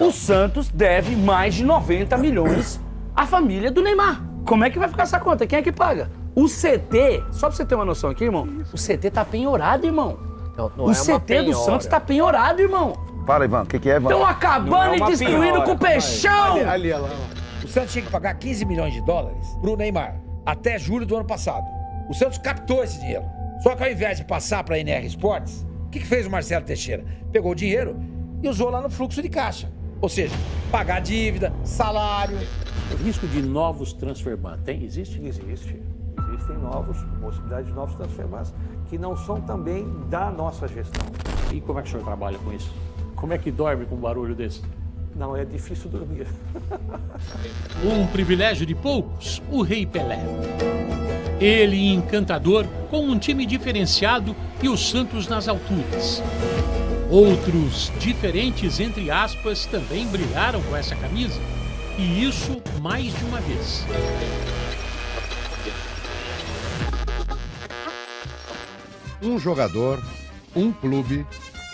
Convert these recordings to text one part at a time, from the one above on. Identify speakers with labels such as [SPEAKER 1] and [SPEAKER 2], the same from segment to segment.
[SPEAKER 1] O Santos deve mais de 90 milhões à família do Neymar. Como é que vai ficar essa conta? Quem é que paga? O CT, só pra você ter uma noção aqui, irmão, o CT tá penhorado, irmão.
[SPEAKER 2] Não
[SPEAKER 1] O
[SPEAKER 2] é
[SPEAKER 1] CT do Santos tá penhorado, irmão.
[SPEAKER 3] Para, Ivan, o que é, Ivan?
[SPEAKER 1] Estão acabando e destruindo com o peixão.
[SPEAKER 2] Ali, lá.
[SPEAKER 4] O Santos tinha que pagar 15 milhões de dólares pro Neymar até julho do ano passado. O Santos captou esse dinheiro. Só que ao invés de passar para a NR Sports, o que fez o Marcelo Teixeira? Pegou o dinheiro e usou lá no fluxo de caixa. Ou seja, pagar dívida, salário.
[SPEAKER 5] O risco de novos transfer ban existe?
[SPEAKER 6] Existe. Existem possibilidades de novos transfermas que não são também da nossa gestão.
[SPEAKER 5] E como é que o senhor trabalha com isso? Como é que dorme com um barulho desse?
[SPEAKER 6] Não, é difícil dormir.
[SPEAKER 7] Um privilégio de poucos, o Rei Pelé. Ele encantador, com um time diferenciado e o Santos nas alturas. Outros, diferentes entre aspas, também brilharam com essa camisa. E isso mais de uma vez.
[SPEAKER 8] Um jogador, um clube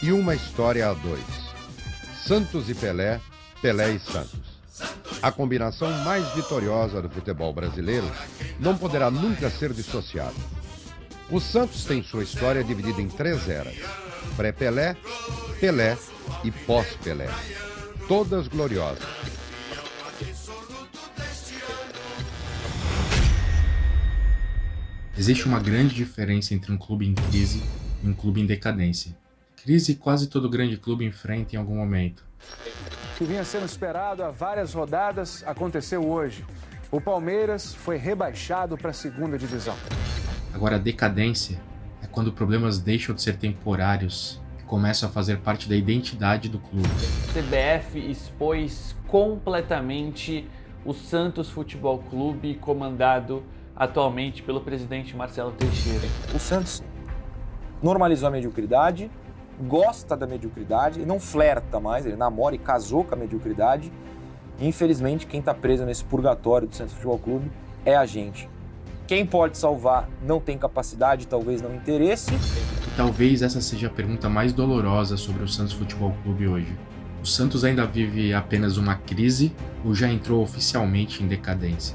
[SPEAKER 8] e uma história a dois. Santos e Pelé, Pelé e Santos. A combinação mais vitoriosa do futebol brasileiro não poderá nunca ser dissociada. O Santos tem sua história dividida em 3 eras: pré-Pelé, Pelé e pós-Pelé. Todas gloriosas.
[SPEAKER 9] Existe uma grande diferença entre um clube em crise e um clube em decadência. Crise quase todo grande clube enfrenta em algum momento.
[SPEAKER 10] O que vinha sendo esperado há várias rodadas aconteceu hoje. O Palmeiras foi rebaixado para a 2ª divisão.
[SPEAKER 9] Agora, a decadência é quando problemas deixam de ser temporários e começam a fazer parte da identidade do clube.
[SPEAKER 11] CBF expôs completamente o Santos Futebol Clube, comandado atualmente pelo presidente Marcelo Teixeira.
[SPEAKER 2] O Santos normalizou a mediocridade, gosta da mediocridade e não flerta mais, ele namora e casou com a mediocridade. E, infelizmente, quem está preso nesse purgatório do Santos Futebol Clube é a gente. Quem pode salvar não tem capacidade, talvez não interesse.
[SPEAKER 9] E talvez essa seja a pergunta mais dolorosa sobre o Santos Futebol Clube hoje. O Santos ainda vive apenas uma crise ou já entrou oficialmente em decadência?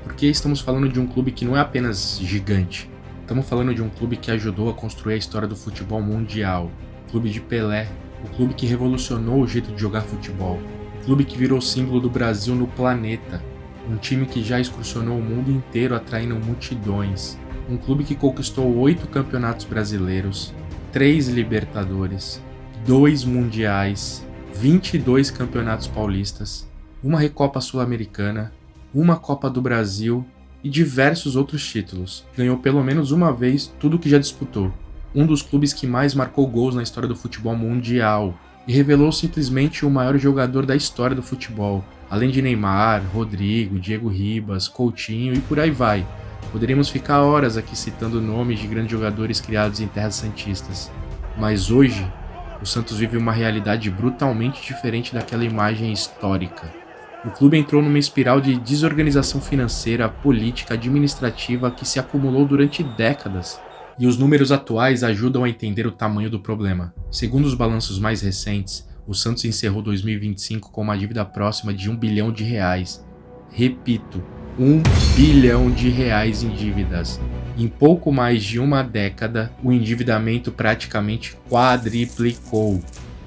[SPEAKER 9] Porque estamos falando de um clube que não é apenas gigante. Estamos falando de um clube que ajudou a construir a história do futebol mundial. O clube de Pelé, o clube que revolucionou o jeito de jogar futebol. O clube que virou símbolo do Brasil no planeta. Um time que já excursionou o mundo inteiro atraindo multidões. Um clube que conquistou 8 campeonatos brasileiros, 3 Libertadores, 2 Mundiais, 22 campeonatos paulistas, uma Recopa Sul-Americana, uma Copa do Brasil e diversos outros títulos. Ganhou pelo menos uma vez tudo que já disputou. Um dos clubes que mais marcou gols na história do futebol mundial. E revelou simplesmente o maior jogador da história do futebol. Além de Neymar, Rodrigo, Diego Ribas, Coutinho e por aí vai. Poderíamos ficar horas aqui citando nomes de grandes jogadores criados em terras santistas. Mas hoje, o Santos vive uma realidade brutalmente diferente daquela imagem histórica. O clube entrou numa espiral de desorganização financeira, política, administrativa que se acumulou durante décadas. E os números atuais ajudam a entender o tamanho do problema. Segundo os balanços mais recentes, o Santos encerrou 2025 com uma dívida próxima de R$1 bilhão. Repito, R$1 bilhão em dívidas. Em pouco mais de uma década, o endividamento praticamente quadriplicou.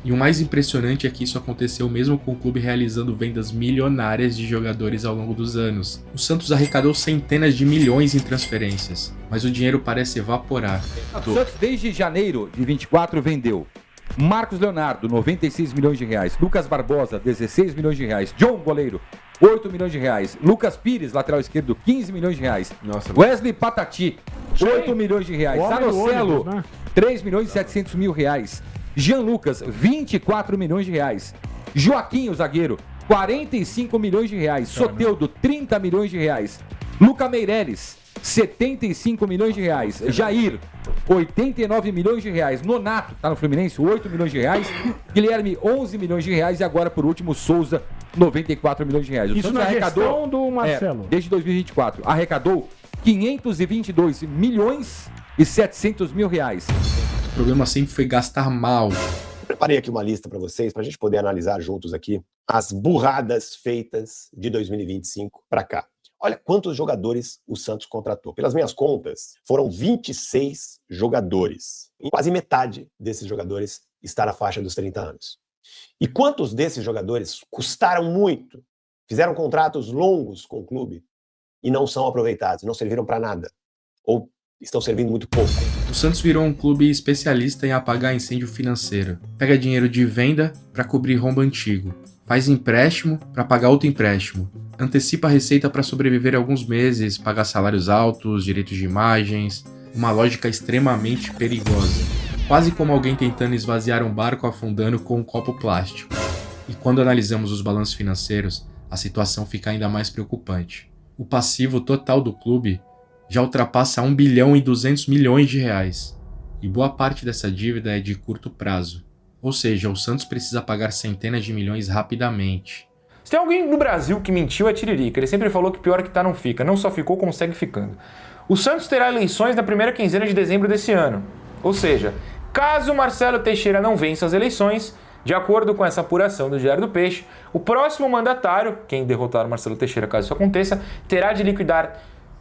[SPEAKER 9] E o mais impressionante é que isso aconteceu mesmo com o clube realizando vendas milionárias de jogadores ao longo dos anos. O Santos arrecadou centenas de milhões em transferências, mas o dinheiro parece evaporar.
[SPEAKER 12] O Santos desde janeiro de 24 vendeu Marcos Leonardo, 96 milhões de reais, Lucas Barbosa, 16 milhões de reais, John Goleiro, 8 milhões de reais, Lucas Pires, lateral esquerdo, 15 milhões de reais, Wesley Patati, 8 milhões de reais, Zanocelo, 3 milhões e 700 mil reais, Jean Lucas, 24 milhões de reais. Joaquim, o zagueiro, 45 milhões de reais. Soteldo, 30 milhões de reais. Luca Meireles, 75 milhões de reais. Jair, 89 milhões de reais. Nonato, tá no Fluminense, 8 milhões de reais. Guilherme, 11 milhões de reais. E agora, por último, Souza, 94 milhões de reais.
[SPEAKER 13] Isso na gestão do Marcelo.
[SPEAKER 12] Desde 2024. Arrecadou 522 milhões e 700 mil reais.
[SPEAKER 9] O problema sempre foi gastar mal.
[SPEAKER 3] Preparei aqui uma lista para vocês, para a gente poder analisar juntos aqui as burradas feitas de 2025 para cá. Olha quantos jogadores o Santos contratou. Pelas minhas contas, foram 26 jogadores. E quase metade desses jogadores está na faixa dos 30 anos. E quantos desses jogadores custaram muito, fizeram contratos longos com o clube e não são aproveitados, não serviram para nada? Ou estão servindo muito pouco?
[SPEAKER 9] O Santos virou um clube especialista em apagar incêndio financeiro. Pega dinheiro de venda para cobrir rombo antigo. Faz empréstimo para pagar outro empréstimo. Antecipa a receita para sobreviver alguns meses, pagar salários altos, direitos de imagens. Uma lógica extremamente perigosa. Quase como alguém tentando esvaziar um barco afundando com um copo plástico. E quando analisamos os balanços financeiros, a situação fica ainda mais preocupante. O passivo total do clube já ultrapassa 1 bilhão e 200 milhões de reais. E boa parte dessa dívida é de curto prazo. Ou seja, o Santos precisa pagar centenas de milhões rapidamente.
[SPEAKER 14] Se tem alguém no Brasil que mentiu é Tiririca. Ele sempre falou que pior que tá não fica. Não só ficou, como segue ficando. O Santos terá eleições na primeira quinzena de dezembro desse ano. Ou seja, caso Marcelo Teixeira não vença as eleições, de acordo com essa apuração do Diário do Peixe, o próximo mandatário, quem derrotar o Marcelo Teixeira caso isso aconteça, terá de liquidar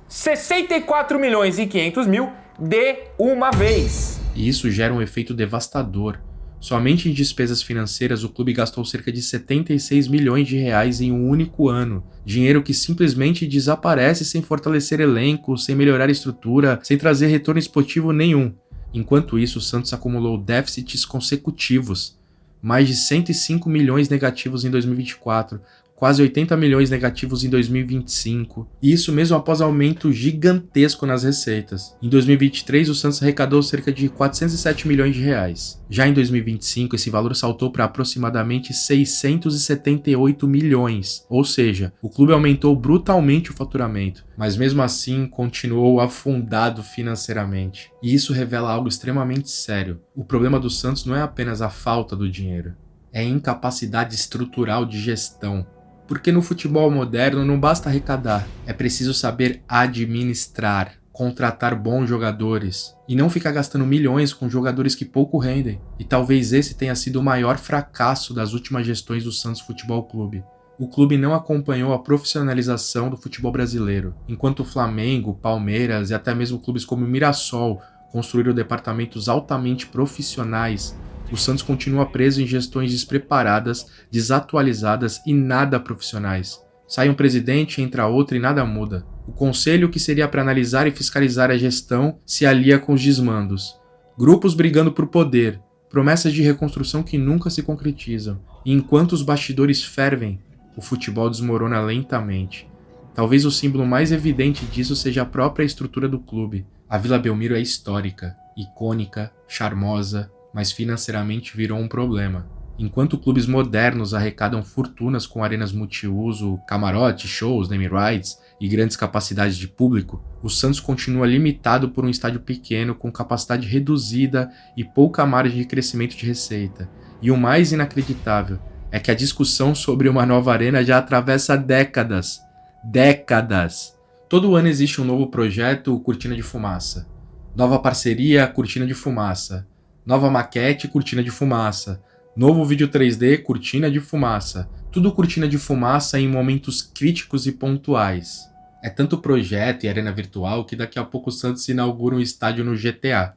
[SPEAKER 14] 64 milhões e 500 mil de uma vez.
[SPEAKER 9] E isso gera um efeito devastador. Somente em despesas financeiras o clube gastou cerca de 76 milhões de reais em um único ano. Dinheiro que simplesmente desaparece sem fortalecer elenco, sem melhorar a estrutura, sem trazer retorno esportivo nenhum. Enquanto isso, o Santos acumulou déficits consecutivos. Mais de 105 milhões negativos em 2024, quase 80 milhões negativos em 2025, e isso mesmo após aumento gigantesco nas receitas. Em 2023, o Santos arrecadou cerca de 407 milhões de reais. Já em 2025, esse valor saltou para aproximadamente 678 milhões, ou seja, o clube aumentou brutalmente o faturamento, mas mesmo assim continuou afundado financeiramente. E isso revela algo extremamente sério. O problema do Santos não é apenas a falta do dinheiro, é a incapacidade estrutural de gestão. Porque no futebol moderno não basta arrecadar, é preciso saber administrar, contratar bons jogadores e não ficar gastando milhões com jogadores que pouco rendem. E talvez esse tenha sido o maior fracasso das últimas gestões do Santos Futebol Clube. O clube não acompanhou a profissionalização do futebol brasileiro, enquanto o Flamengo, Palmeiras e até mesmo clubes como o Mirassol construíram departamentos altamente profissionais. O Santos continua preso em gestões despreparadas, desatualizadas e nada profissionais. Sai um presidente, entra outro e nada muda. O conselho, que seria para analisar e fiscalizar a gestão, se alia com os desmandos. Grupos brigando por poder, promessas de reconstrução que nunca se concretizam. E enquanto os bastidores fervem, o futebol desmorona lentamente. Talvez o símbolo mais evidente disso seja a própria estrutura do clube. A Vila Belmiro é histórica, icônica, charmosa, mas financeiramente virou um problema. Enquanto clubes modernos arrecadam fortunas com arenas multiuso, camarote, shows, name rights e grandes capacidades de público, o Santos continua limitado por um estádio pequeno com capacidade reduzida e pouca margem de crescimento de receita. E o mais inacreditável é que a discussão sobre uma nova arena já atravessa décadas. Décadas! Todo ano existe um novo projeto, Cortina de Fumaça. Nova parceria, Cortina de Fumaça. Nova maquete, cortina de fumaça. Novo vídeo 3D, cortina de fumaça. Tudo cortina de fumaça em momentos críticos e pontuais. É tanto projeto e arena virtual que daqui a pouco o Santos inaugura um estádio no GTA.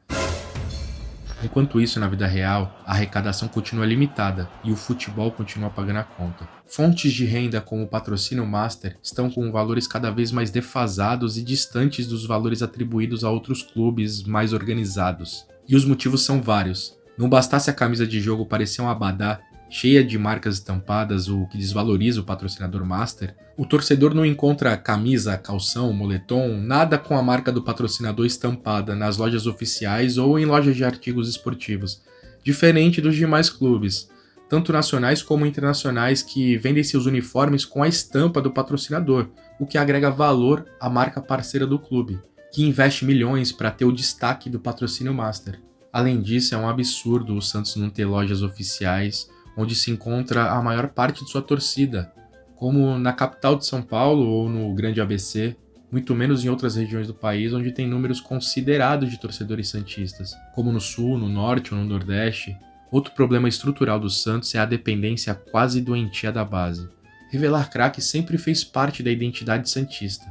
[SPEAKER 9] Enquanto isso, na vida real, a arrecadação continua limitada e o futebol continua pagando a conta. Fontes de renda como o patrocínio Master estão com valores cada vez mais defasados e distantes dos valores atribuídos a outros clubes mais organizados. E os motivos são vários. Não bastasse a camisa de jogo parecer um abadá, cheia de marcas estampadas, o que desvaloriza o patrocinador Master, o torcedor não encontra camisa, calção, moletom, nada com a marca do patrocinador estampada nas lojas oficiais ou em lojas de artigos esportivos, diferente dos demais clubes, tanto nacionais como internacionais, que vendem seus uniformes com a estampa do patrocinador, o que agrega valor à marca parceira do clube, que investe milhões para ter o destaque do patrocínio Master. Além disso, é um absurdo o Santos não ter lojas oficiais onde se encontra a maior parte de sua torcida, como na capital de São Paulo ou no Grande ABC, muito menos em outras regiões do país onde tem números considerados de torcedores santistas, como no Sul, no Norte ou no Nordeste, Outro problema estrutural do Santos é a dependência quase doentia da base. Revelar craque sempre fez parte da identidade santista.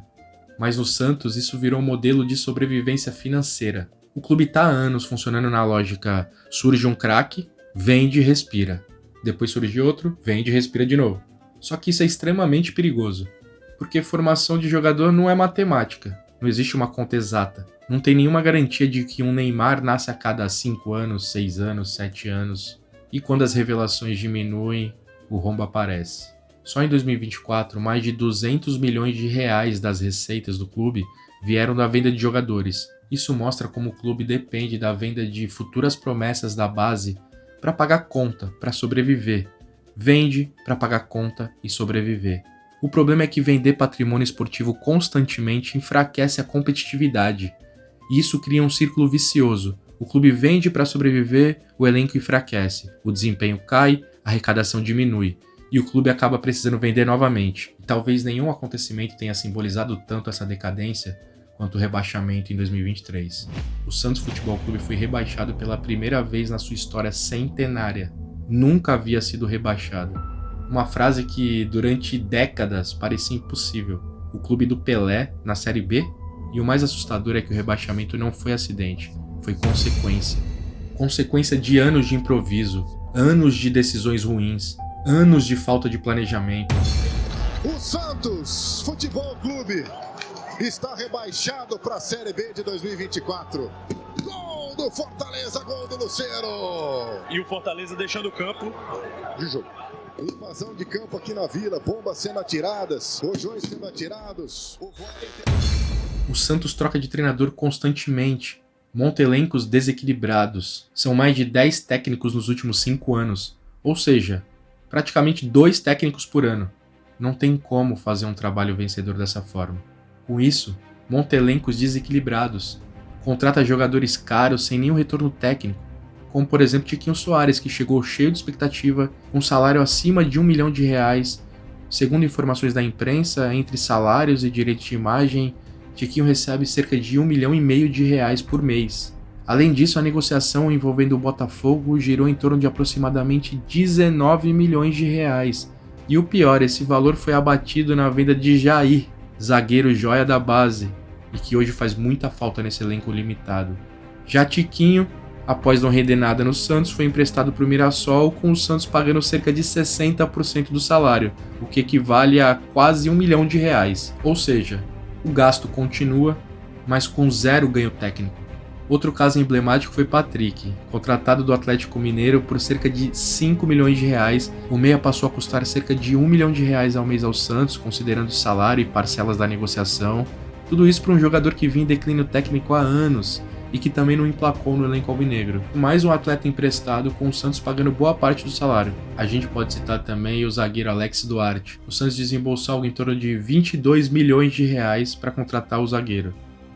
[SPEAKER 9] Mas no Santos isso virou um modelo de sobrevivência financeira. O clube está há anos funcionando na lógica: surge um craque, vende e respira. Depois surge outro, vende e respira de novo. Só que isso é extremamente perigoso, porque formação de jogador não é matemática, não existe uma conta exata. Não tem nenhuma garantia de que um Neymar nasce a cada 5 anos, 6 anos, 7 anos. E quando as revelações diminuem, o rombo aparece. Só em 2024, mais de 200 milhões de reais das receitas do clube vieram da venda de jogadores. Isso mostra como o clube depende da venda de futuras promessas da base para pagar conta, para sobreviver. Vende para pagar conta e sobreviver. O problema é que vender patrimônio esportivo constantemente enfraquece a competitividade. E isso cria um círculo vicioso. O clube vende para sobreviver, o elenco enfraquece, o desempenho cai, a arrecadação diminui. E o clube acaba precisando vender novamente. E talvez nenhum acontecimento tenha simbolizado tanto essa decadência quanto o rebaixamento em 2023. O Santos Futebol Clube foi rebaixado pela primeira vez na sua história centenária. Nunca havia sido rebaixado. Uma frase que durante décadas parecia impossível. O clube do Pelé na Série B, e o mais assustador é que o rebaixamento não foi acidente, foi consequência. Consequência de anos de improviso, anos de decisões ruins, anos de falta de planejamento.
[SPEAKER 15] O Santos Futebol Clube está rebaixado para a Série B de 2024. Gol do Fortaleza, gol do Lucero.
[SPEAKER 16] E o Fortaleza deixando o campo
[SPEAKER 15] de jogo. Invasão de campo aqui na Vila, bombas sendo atiradas, rojões sendo atirados.
[SPEAKER 9] O Santos troca de treinador constantemente, monta elencos desequilibrados. São mais de 10 técnicos nos últimos 5 anos, ou seja, praticamente 2 técnicos por ano. Não tem como fazer um trabalho vencedor dessa forma. Com isso, monta elencos desequilibrados, contrata jogadores caros sem nenhum retorno técnico, como por exemplo Tiquinho Soares, que chegou cheio de expectativa, com salário acima de R$1 milhão. Segundo informações da imprensa, entre salários e direitos de imagem, Tiquinho recebe cerca de R$1,5 milhão por mês. Além disso, a negociação envolvendo o Botafogo girou em torno de aproximadamente R$19 milhões. E o pior, esse valor foi abatido na venda de Jair, zagueiro joia da base, e que hoje faz muita falta nesse elenco limitado. Já Tiquinho, após não render nada no Santos, foi emprestado para o Mirassol, com o Santos pagando cerca de 60% do salário, o que equivale a quase R$1 milhão. Ou seja, o gasto continua, mas com zero ganho técnico. Outro caso emblemático foi Patrick, contratado do Atlético Mineiro por cerca de R$5 milhões. O meia passou a custar cerca de R$1 milhão ao mês ao Santos, considerando o salário e parcelas da negociação. Tudo isso para um jogador que vinha em declínio técnico há anos e que também não emplacou no elenco alvinegro. Mais um atleta emprestado, com o Santos pagando boa parte do salário. A gente pode citar também o zagueiro Alex Duarte. O Santos desembolsou algo em torno de R$22 milhões para contratar o zagueiro.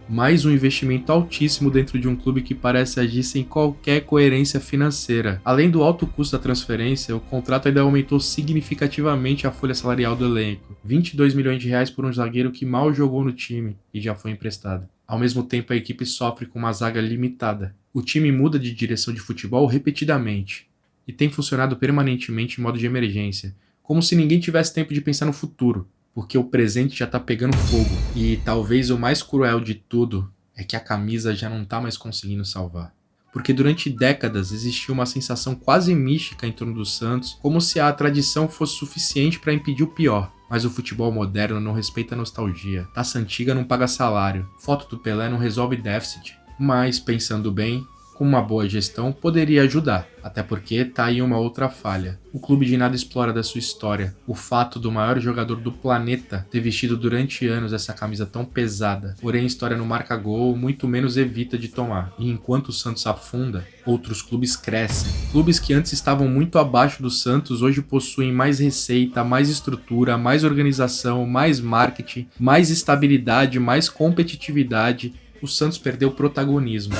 [SPEAKER 9] Mais um investimento altíssimo dentro de um clube que parece agir sem qualquer coerência financeira. Além do alto custo da transferência, o contrato ainda aumentou significativamente a folha salarial do elenco. R$22 milhões por um zagueiro que mal jogou no time e já foi emprestado. Ao mesmo tempo, a equipe sofre com uma zaga limitada. O time muda de direção de futebol repetidamente e tem funcionado permanentemente em modo de emergência, como se ninguém tivesse tempo de pensar no futuro, porque o presente já tá pegando fogo. E talvez o mais cruel de tudo é que a camisa já não tá mais conseguindo salvar. Porque durante décadas existiu uma sensação quase mística em torno do Santos, como se a tradição fosse suficiente para impedir o pior. Mas o futebol moderno não respeita a nostalgia. Taça antiga não paga salário. Foto do Pelé não resolve déficit. Mas, pensando bem, com uma boa gestão poderia ajudar. Até porque tá aí uma outra falha. O clube de nada explora da sua história. O fato do maior jogador do planeta ter vestido durante anos essa camisa tão pesada. Porém, a história não marca gol, muito menos evita de tomar. E enquanto o Santos afunda, outros clubes crescem. Clubes que antes estavam muito abaixo do Santos hoje possuem mais receita, mais estrutura, mais organização, mais marketing, mais estabilidade, mais competitividade. O Santos perdeu protagonismo.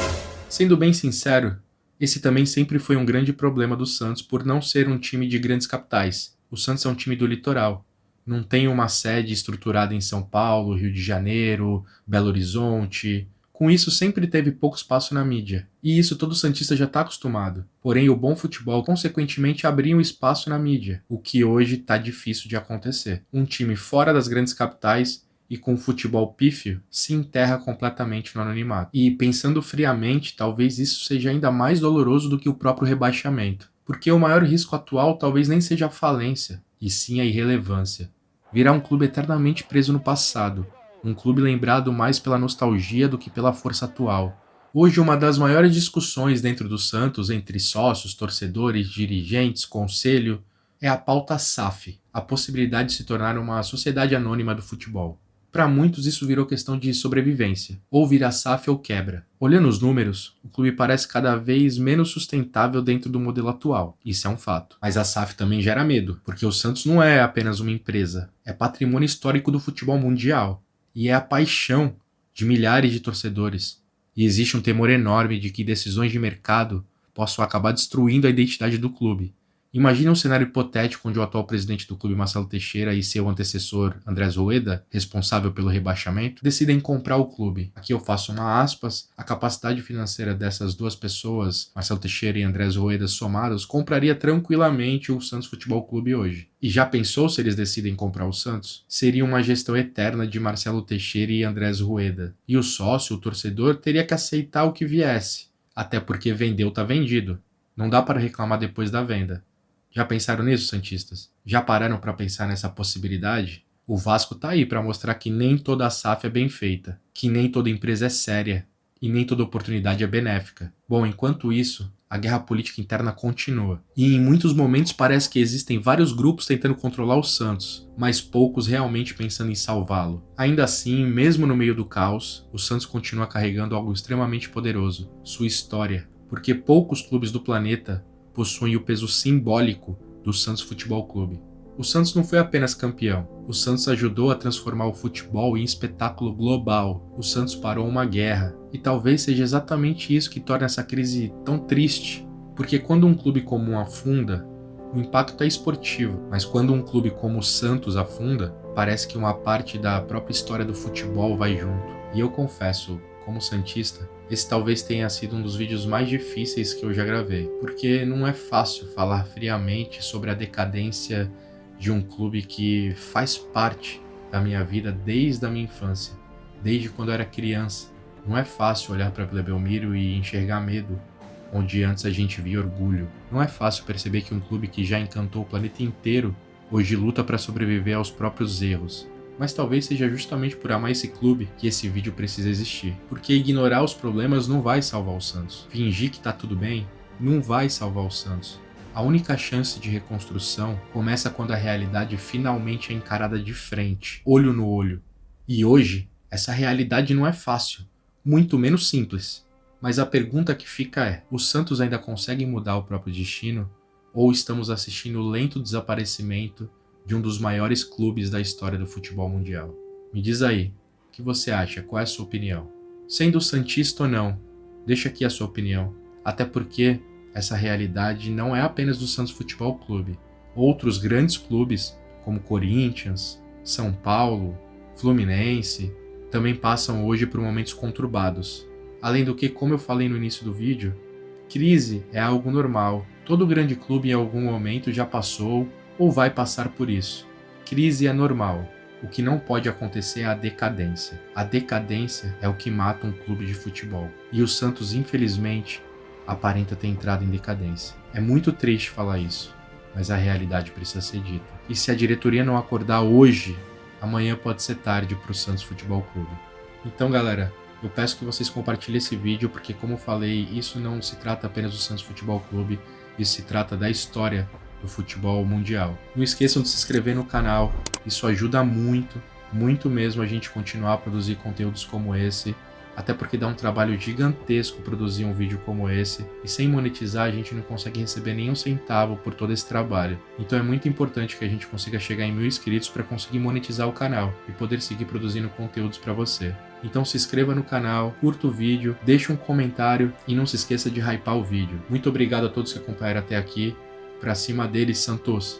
[SPEAKER 9] Sendo bem sincero, esse também sempre foi um grande problema do Santos por não ser um time de grandes capitais. O Santos é um time do litoral. Não tem uma sede estruturada em São Paulo, Rio de Janeiro, Belo Horizonte, Com isso, sempre teve pouco espaço na mídia. E isso todo santista já está acostumado. Porém, o bom futebol, consequentemente, abria um espaço na mídia, o que hoje está difícil de acontecer. Um time fora das grandes capitais e com futebol pífio se enterra completamente no anonimato. E, pensando friamente, talvez isso seja ainda mais doloroso do que o próprio rebaixamento. Porque o maior risco atual talvez nem seja a falência, e sim a irrelevância. Virar um clube eternamente preso no passado. Um clube lembrado mais pela nostalgia do que pela força atual. Hoje, uma das maiores discussões dentro do Santos, entre sócios, torcedores, dirigentes, conselho, é a pauta SAF, a possibilidade de se tornar uma sociedade anônima do futebol. Para muitos, isso virou questão de sobrevivência. Ou vira SAF ou quebra. Olhando os números, o clube parece cada vez menos sustentável dentro do modelo atual. Isso é um fato. Mas a SAF também gera medo, porque o Santos não é apenas uma empresa. É patrimônio histórico do futebol mundial. E é a paixão de milhares de torcedores. E existe um temor enorme de que decisões de mercado possam acabar destruindo a identidade do clube. Imagine um cenário hipotético onde o atual presidente do clube, Marcelo Teixeira, e seu antecessor, Andrés Rueda, responsável pelo rebaixamento, decidem comprar o clube. Aqui eu faço uma aspas, a capacidade financeira dessas duas pessoas, Marcelo Teixeira e Andrés Rueda somados, compraria tranquilamente o Santos Futebol Clube hoje. E já pensou se eles decidem comprar o Santos? Seria uma gestão eterna de Marcelo Teixeira e Andrés Rueda. E o sócio, o torcedor, teria que aceitar o que viesse. Até porque vendeu tá vendido. Não dá para reclamar depois da venda. Já pensaram nisso, santistas? Já pararam para pensar nessa possibilidade? O Vasco tá aí para mostrar que nem toda a SAF é bem feita, que nem toda empresa é séria e nem toda oportunidade é benéfica. Bom, enquanto isso, a guerra política interna continua. E em muitos momentos parece que existem vários grupos tentando controlar o Santos, mas poucos realmente pensando em salvá-lo. Ainda assim, mesmo no meio do caos, o Santos continua carregando algo extremamente poderoso, sua história, porque poucos clubes do planeta possuem o peso simbólico do Santos Futebol Clube. O Santos não foi apenas campeão. O Santos ajudou a transformar o futebol em espetáculo global. O Santos parou uma guerra. E talvez seja exatamente isso que torna essa crise tão triste. Porque quando um clube comum afunda, o impacto é esportivo. Mas quando um clube como o Santos afunda, parece que uma parte da própria história do futebol vai junto. E eu confesso, como santista, esse talvez tenha sido um dos vídeos mais difíceis que eu já gravei, porque não é fácil falar friamente sobre a decadência de um clube que faz parte da minha vida desde a minha infância, desde quando eu era criança. Não é fácil olhar para Vila Belmiro e enxergar medo, onde antes a gente via orgulho. Não é fácil perceber que um clube que já encantou o planeta inteiro hoje luta para sobreviver aos próprios erros. Mas talvez seja justamente por amar esse clube que esse vídeo precisa existir. Porque ignorar os problemas não vai salvar o Santos. Fingir que tá tudo bem não vai salvar o Santos. A única chance de reconstrução começa quando a realidade finalmente é encarada de frente, olho no olho. E hoje, essa realidade não é fácil, muito menos simples. Mas a pergunta que fica é, o Santos ainda consegue mudar o próprio destino? Ou estamos assistindo o lento desaparecimento de um dos maiores clubes da história do futebol mundial? Me diz aí, o que você acha? Qual é a sua opinião? Sendo santista ou não, deixa aqui a sua opinião. Até porque essa realidade não é apenas do Santos Futebol Clube. Outros grandes clubes, como Corinthians, São Paulo, Fluminense, também passam hoje por momentos conturbados. Além do que, como eu falei no início do vídeo, crise é algo normal. Todo grande clube em algum momento já passou ou vai passar por isso. Crise é normal. O que não pode acontecer é a decadência. A decadência é o que mata um clube de futebol. E o Santos, infelizmente, aparenta ter entrado em decadência. É muito triste falar isso, mas a realidade precisa ser dita. E se a diretoria não acordar hoje, amanhã pode ser tarde para o Santos Futebol Clube. Então, galera, eu peço que vocês compartilhem esse vídeo, porque, como eu falei, isso não se trata apenas do Santos Futebol Clube, isso se trata da história do futebol mundial. Não esqueçam de se inscrever no canal, isso ajuda muito, muito mesmo a gente continuar a produzir conteúdos como esse, até porque dá um trabalho gigantesco produzir um vídeo como esse, e sem monetizar a gente não consegue receber nenhum centavo por todo esse trabalho. Então é muito importante que a gente consiga chegar em 1000 inscritos para conseguir monetizar o canal e poder seguir produzindo conteúdos para você. Então se inscreva no canal, curta o vídeo, deixe um comentário e não se esqueça de hypar o vídeo. Muito obrigado a todos que acompanharam até aqui. Pra cima deles, Santos!